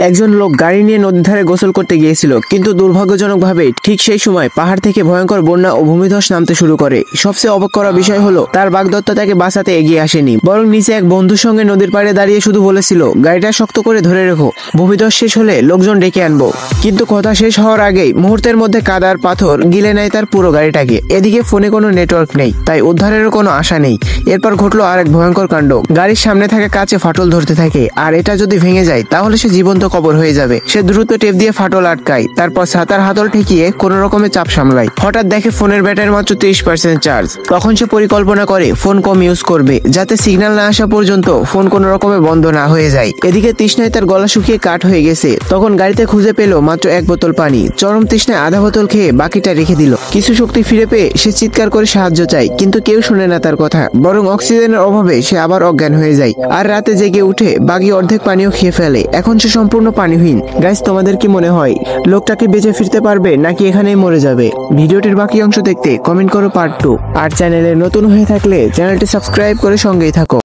একজন লোক গাড়ি নিয়ে নদীর ধারে গোসল করতে গিয়েছিল, কিন্তু দুর্ভাগ্যজনকভাবে ঠিক সেই সময় পাহাড় থেকে ভয়ঙ্কর বন্যা ও ভূমিধস নামতে শুরু করে। সবচেয়ে অবাক করা বিষয় হলো তার বাগদত্ত তাকে বাঁচাতে এগিয়ে আসেনি, বরং নিচে এক বন্ধুর সঙ্গে নদীর পাড়ে দাঁড়িয়ে শুধু বলেছিল, গাড়িটা শক্ত করে ধরে রেখো, ভূমিধস শেষ হলে লোকজন ডেকে আনবো। কিন্তু কথা শেষ হওয়ার আগেই মুহূর্তের মধ্যে কাদার পাথর গিলে নেয় তার পুরো গাড়িটাকে। এদিকে ফোনে কোনো নেটওয়ার্ক নেই, তাই উদ্ধারেরও কোনো আশা নেই। এরপর ঘটলো আরেক ভয়ঙ্কর কাণ্ড। গাড়ির সামনে থাকা কাঁচে ফাটল ধরতে থাকে, আর এটা যদি ভেঙে যায় তাহলে সে জীবন্ত কবর হয়ে যাবে। সে দ্রুত টেপ দিয়ে ফাটল আটকায়, তারপর ছাতার হাতল ঠেকিয়ে কোন রকমে চাপ সামলায়। হঠাৎ দেখে ফোনের ব্যাটারি মাত্র 30% চার্জ। তখন সে পরিকল্পনা করে ফোন কম ইউজ করবে, যাতে সিগন্যাল না আসা পর্যন্ত ফোন কোনো রকমে বন্ধ না হয়ে যায়। এদিকে তৃষ্ণায় তার গলা শুকিয়ে কাঠ হয়ে গেছে। তখন গাড়িতে খুঁজে পেল মাত্র 1 বোতল পানি। চরম তৃষ্ণায় আধা বোতল খেয়ে বাকিটা রেখে দিল। কিছু শক্তি ফিরে পেয়ে সে চিৎকার করে সাহায্য চায়, কিন্তু কেউ শুনে না তার কথা, বরং অক্সিজেনের অভাবে সে আবার অজ্ঞান হয়ে যায়। আর রাতে জেগে উঠে বাকি অর্ধেক পানিও খেয়ে ফেলে। এখন সে সম্পূর্ণ পানিহীন। গাইস, তোমাদের কি মনে হয় লোকটাকে বেঁচে ফিরতে পারবে নাকি এখানেই মরে যাবে? ভিডিওটির বাকি অংশ দেখতে কমেন্ট করো পার্ট 2। আর চ্যানেলে নতুন হয়ে থাকলে চ্যানেলটি সাবস্ক্রাইব করে সঙ্গেই থাকো।